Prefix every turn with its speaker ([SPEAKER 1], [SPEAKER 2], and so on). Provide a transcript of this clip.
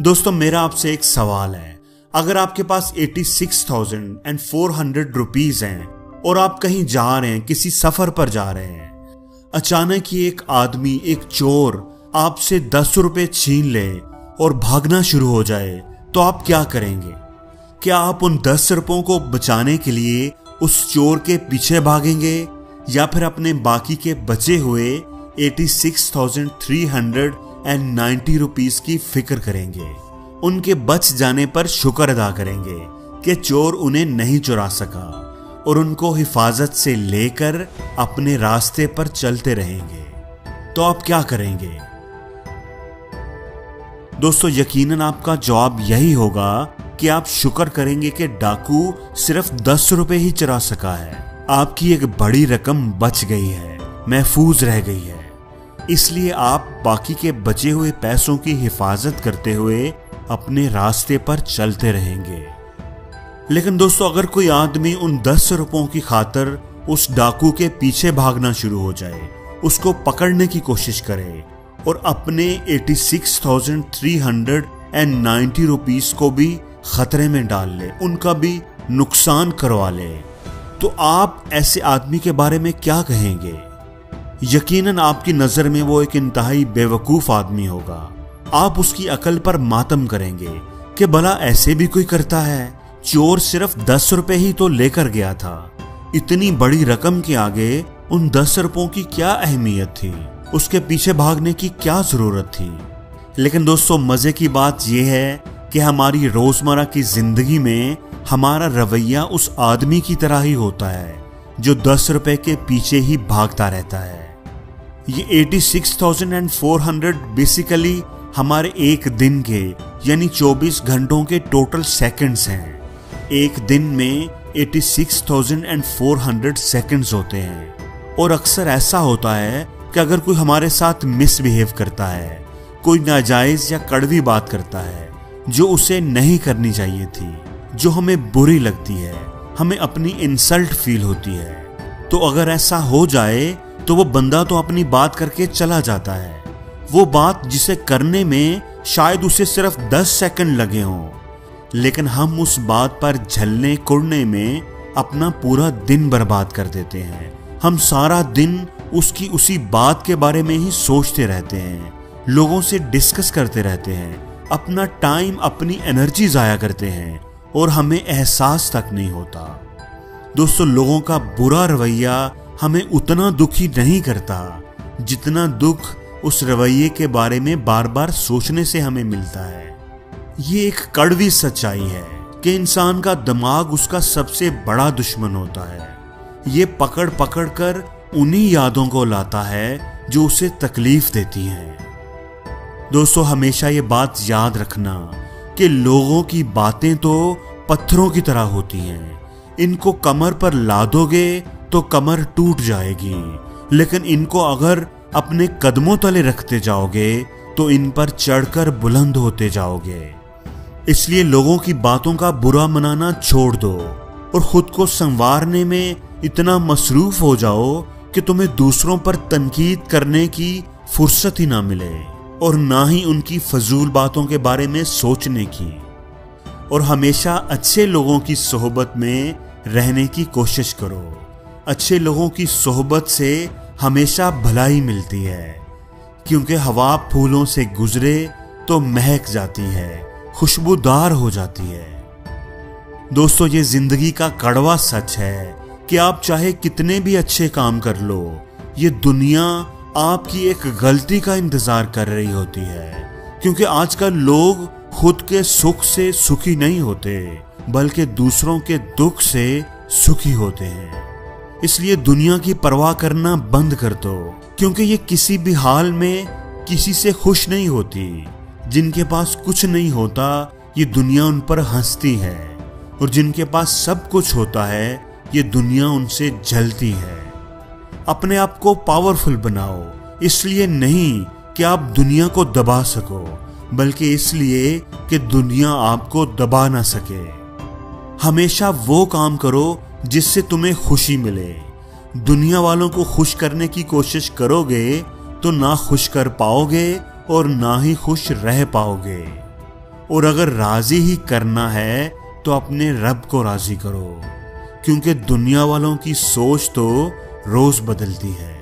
[SPEAKER 1] दोस्तों मेरा आपसे एक सवाल है, अगर आपके पास 86,400 रुपीज हैं और आप कहीं जा रहे हैं, किसी सफर पर जा रहे हैं, अचानक ही एक आदमी, एक चोर आपसे 10 रुपए छीन ले और भागना शुरू हो जाए, तो आप क्या करेंगे? क्या आप उन 10 रुपयों को बचाने के लिए उस चोर के पीछे भागेंगे या फिर अपने बाकी के बचे हुए 86,390 रुपीस की फिक्र करेंगे? उनके बच जाने पर शुक्र अदा करेंगे कि चोर उन्हें नहीं चुरा सका और उनको हिफाजत से लेकर अपने रास्ते पर चलते रहेंगे। तो आप क्या करेंगे? दोस्तों यकीनन आपका जवाब यही होगा कि आप शुक्र करेंगे कि डाकू सिर्फ 10 रुपए ही चुरा सका है। आपकी एक बड़ी रकम बच गई है, महफूज रह गई है। इसलिए आप बाकी के बचे हुए पैसों की हिफाजत करते हुए अपने रास्ते पर चलते रहेंगे। लेकिन दोस्तों अगर कोई आदमी उन 10 रुपयों की खातिर उस डाकू के पीछे भागना शुरू हो जाए, उसको पकड़ने की कोशिश करे और अपने 86,390 रुपीस को भी खतरे में डाल ले, उनका भी नुकसान करवा ले, तो आप ऐसे आदमी के बारे में क्या कहेंगे? यकीनन आपकी नजर में वो एक इंतहाई बेवकूफ आदमी होगा। आप उसकी अकल पर मातम करेंगे कि भला ऐसे भी कोई करता है? चोर सिर्फ 10 रुपए ही तो लेकर गया था, इतनी बड़ी रकम के आगे उन 10 रुपयों की क्या अहमियत थी? उसके पीछे भागने की क्या जरूरत थी? लेकिन दोस्तों मजे की बात यह है कि हमारी रोजमर्रा की जिंदगी में हमारा रवैया उस आदमी की तरह ही होता है जो 10 रुपए के पीछे ही भागता रहता है। ये 86,400 बेसिकली हमारे एक दिन के यानी 24 घंटों के टोटल सेकंड्स हैं। एक दिन में 86,400 सेकंड्स होते हैं और अक्सर ऐसा होता है कि अगर कोई हमारे साथ मिसबिहेव करता है, कोई नाजायज या कड़वी बात करता है जो उसे नहीं करनी चाहिए थी, जो हमें बुरी लगती है, हमें अपनी इंसल्ट फील होती है, तो अगर ऐसा हो जाए तो वो बंदा तो अपनी बात करके चला जाता है। वो बात जिसे करने में शायद उसे सिर्फ 10 सेकंड लगे हों, लेकिन हम उस बात पर झलने कुड़ने में अपना पूरा दिन बर्बाद कर देते हैं। हम सारा दिन उसकी उसी बात के बारे में ही सोचते रहते हैं, लोगों से डिस्कस करते रहते हैं, अपना टाइम, अपनी एनर्जी जाया करते हैं और हमें एहसास तक नहीं होता। दोस्तों लोगों का बुरा रवैया हमें उतना दुखी नहीं करता जितना दुख उस रवैये के बारे में बार बार सोचने से हमें मिलता है। ये एक कड़वी सच्चाई है कि इंसान का दिमाग उसका सबसे बड़ा दुश्मन होता है। ये पकड़ पकड़ कर उन्हीं यादों को लाता है जो उसे तकलीफ देती हैं। दोस्तों हमेशा ये बात याद रखना कि लोगों की बातें तो पत्थरों की तरह होती हैं। इनको कमर पर लादोगे तो कमर टूट जाएगी, लेकिन इनको अगर अपने कदमों तले रखते जाओगे तो इन पर चढ़कर बुलंद होते जाओगे। इसलिए लोगों की बातों का बुरा मनाना छोड़ दो और खुद को संवारने में इतना मसरूफ हो जाओ कि तुम्हें दूसरों पर तनकीद करने की फुर्सत ही ना मिले और ना ही उनकी फजूल बातों के बारे में सोचने की। और हमेशा अच्छे लोगों की सोहबत में रहने की कोशिश करो। अच्छे लोगों की सोहबत से हमेशा भलाई मिलती है, क्योंकि हवा फूलों से गुजरे तो महक जाती है, खुशबूदार हो जाती है। दोस्तों ये जिंदगी का कड़वा सच है कि आप चाहे कितने भी अच्छे काम कर लो, ये दुनिया आपकी एक गलती का इंतजार कर रही होती है। क्योंकि आजकल लोग खुद के सुख से सुखी नहीं होते, बल्कि दूसरों के दुख से सुखी होते हैं। इसलिए दुनिया की परवाह करना बंद कर दो, क्योंकि ये किसी भी हाल में किसी से खुश नहीं होती। जिनके पास कुछ नहीं होता ये दुनिया उन पर हंसती है, और जिनके पास सब कुछ होता है ये दुनिया उनसे जलती है। अपने आप को पावरफुल बनाओ, इसलिए नहीं कि आप दुनिया को दबा सको, बल्कि इसलिए कि दुनिया आपको दबा ना सके। हमेशा वो काम करो जिससे तुम्हें खुशी मिले। दुनिया वालों को खुश करने की कोशिश करोगे तो ना खुश कर पाओगे और ना ही खुश रह पाओगे। और अगर राजी ही करना है तो अपने रब को राजी करो, क्योंकि दुनिया वालों की सोच तो रोज बदलती है।